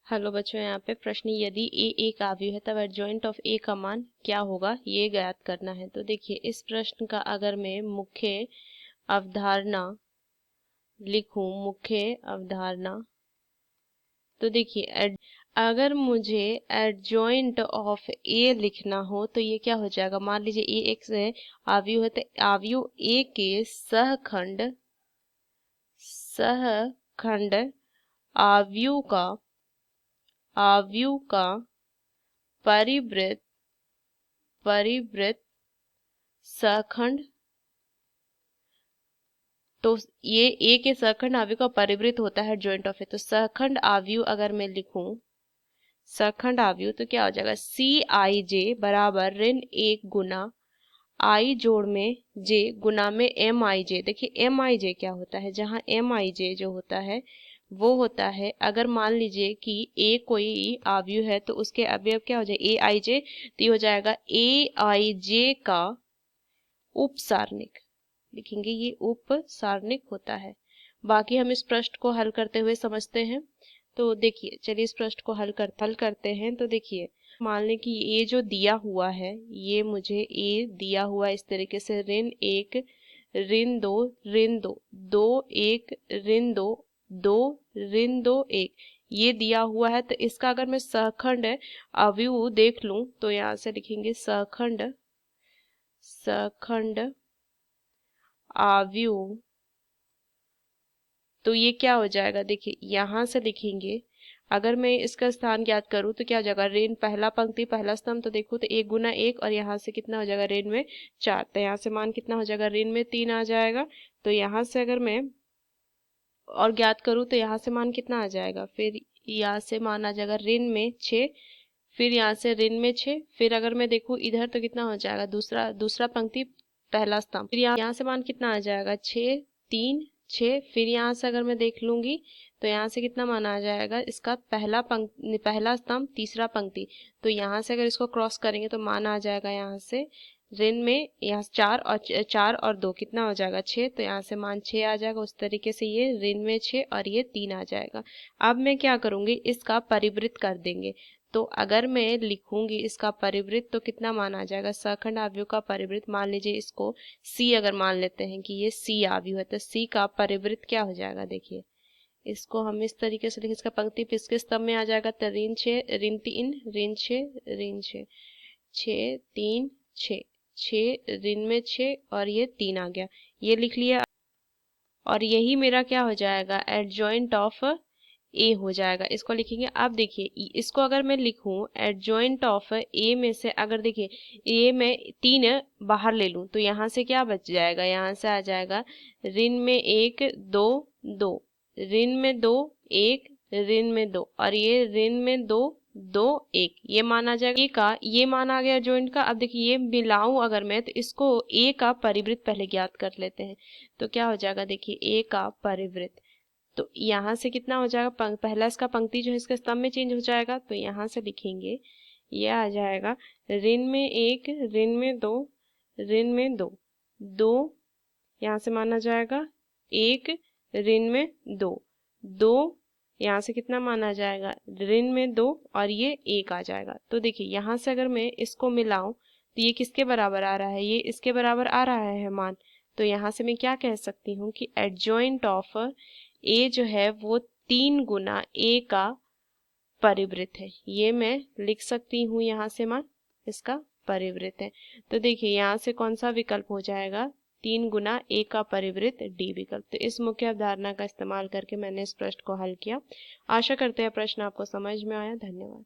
Hello बच्चों, यहाँ पे प्रश्न यदि ए एक आव्यूह है तब एडजॉइंट ऑफ ए का मान क्या होगा ये ज्ञात करना है। तो देखिए इस प्रश्न का अगर मैं मुख्य अवधारणा लिखूं, मुख्य अवधारणा, तो देखिए अगर मुझे एडजॉइंट ऑफ ए लिखना हो तो ये क्या हो जाएगा। मान लीजिए ए एक से आव्यूह है तो आव्यूह ए के सहखंड आव्यूह का परिवृत्त सहखंड, तो ये ए के सहखंड आव्यूह का परिवृत्त होता है जॉइंट ऑफ ए। तो सहखंड आव्यूह अगर मैं लिखूं, सहखंड आव्यूह, तो क्या हो जाएगा सी आई जे बराबर ऋण 1 गुना आई जोड़ में जे गुना में एम आई जे। देखिए एम आई जे क्या होता है, जहां एम आई जे जो होता है वो होता है, अगर मान लीजिए कि ए कोई आव्यूह है तो उसके अवयव क्या हो जाए ए आई जे, तो ये हो जाएगा ए आई जे का उपसारणिक। लिखेंगे ये उपसारणिक होता है। बाकी हम इस प्रश्न को हल करते हुए समझते हैं। तो देखिए चलिए इस प्रश्न को हल करते हैं। तो देखिए मान लें कि ये जो दिया हुआ है, ये मुझे ए दिया हुआ इस तरीके से ऋण 1 ऋण 2 ऋण 2 2 1 ऋण 2 2 ऋण 2 1 ये दिया हुआ है। तो इसका अगर मैं सहखंड अवयव देख लूं तो यहाँ से लिखेंगे सहखंड अवयव, तो ये क्या हो जाएगा। देखिए यहां से लिखेंगे, अगर मैं इसका स्थान ज्ञात करूं तो क्या हो जाएगा ऋण पहला पंक्ति पहला स्तंभ, तो देखो तो 1 गुना 1 और यहाँ से कितना हो जाएगा ऋण में 4, तो यहाँ से मान कितना हो जाएगा ऋण में 3 आ जाएगा। तो यहाँ से अगर मैं और ज्ञात करूं तो यहाँ से मान कितना आ जाएगा, फिर यहाँ से मान आ जाएगा ऋण में 6, फिर यहाँ से ऋण में 6, फिर अगर मैं देखूं इधर तो कितना हो जाएगा दूसरा पंक्ति पहला स्तंभ, फिर यहाँ से मान कितना आ जाएगा 6 3 6, फिर यहाँ से अगर मैं देख लूंगी तो यहाँ से कितना मान आ जाएगा इसका पहला स्तंभ तीसरा पंक्ति, तो यहाँ से अगर इसको क्रॉस करेंगे तो मान आ जाएगा यहाँ से ऋण में यहाँ 4 और 2 कितना हो जाएगा 6, तो यहाँ से मान 6 आ जाएगा। उस तरीके से ये ऋण में 6 और ये 3 आ जाएगा। अब मैं क्या करूंगी, इसका परिवृत्त कर देंगे। तो अगर मैं लिखूंगी इसका परिवृत्त तो कितना मान आ जाएगा, सहखंड आव्यूह का परिवृत्त, मान लीजिए इसको सी अगर मान लेते हैं कि ये सी आव्यूह है तो सी का परिवृत्त क्या हो जाएगा। देखिए इसको हम इस तरीके से लिखें, इसका पंक्ति किसके स्तंभ में आ जाएगा, तो ऋण 6 ऋण 3 ऋण 6 ऋण 6 6 3 6 6 ऋण में 6 और ये 3 आ गया, ये लिख लिया। और यही मेरा क्या हो जाएगा एडजॉइंट ऑफ ए हो जाएगा, इसको लिखेंगे। अब देखिए इसको अगर मैं लिखूं एडजॉइंट ऑफ ए में से, अगर देखिए ए में 3 बाहर ले लूं तो यहाँ से क्या बच जाएगा, यहाँ से आ जाएगा ऋण में 1 2 2 ऋण में 2 1 ऋण में 2 और ये ऋण में 2 2 1, ये मान आ जाएगा ए का, ये मान आ गया जॉइंट का। अब देखिए ये मिलाऊं अगर मैं तो इसको ए का परिवृत्त पहले ज्ञात कर लेते हैं। तो क्या हो जाएगा, देखिए ए का परिवृत्त, तो यहाँ से कितना हो जाएगा पहला इसका पंक्ति जो है इसके स्तंभ में चेंज हो जाएगा, तो यहाँ से लिखेंगे ये आ जाएगा ऋण में 1 ऋण में 2 ऋण में 2 2, यहाँ से माना जाएगा 1 ऋण में 2 2, यहाँ से कितना माना जाएगा ऋण में 2 और ये 1 आ जाएगा। तो देखिए यहाँ से अगर मैं इसको मिलाऊं तो ये किसके बराबर आ रहा है, ये इसके बराबर आ रहा है मान। तो यहाँ से मैं क्या कह सकती हूँ कि एडजॉइंट ऑफ ए जो है वो 3 गुना ए का परिवृत्त है, ये मैं लिख सकती हूँ। यहाँ से मान इसका परिवृत्त है, तो देखिए यहाँ से कौन सा विकल्प हो जाएगा 3 गुना ए का परिवृत्त डी विकल्प। तो इस मुख्य अवधारणा का इस्तेमाल करके मैंने इस प्रश्न को हल किया। आशा करते हैं प्रश्न आपको समझ में आया। धन्यवाद।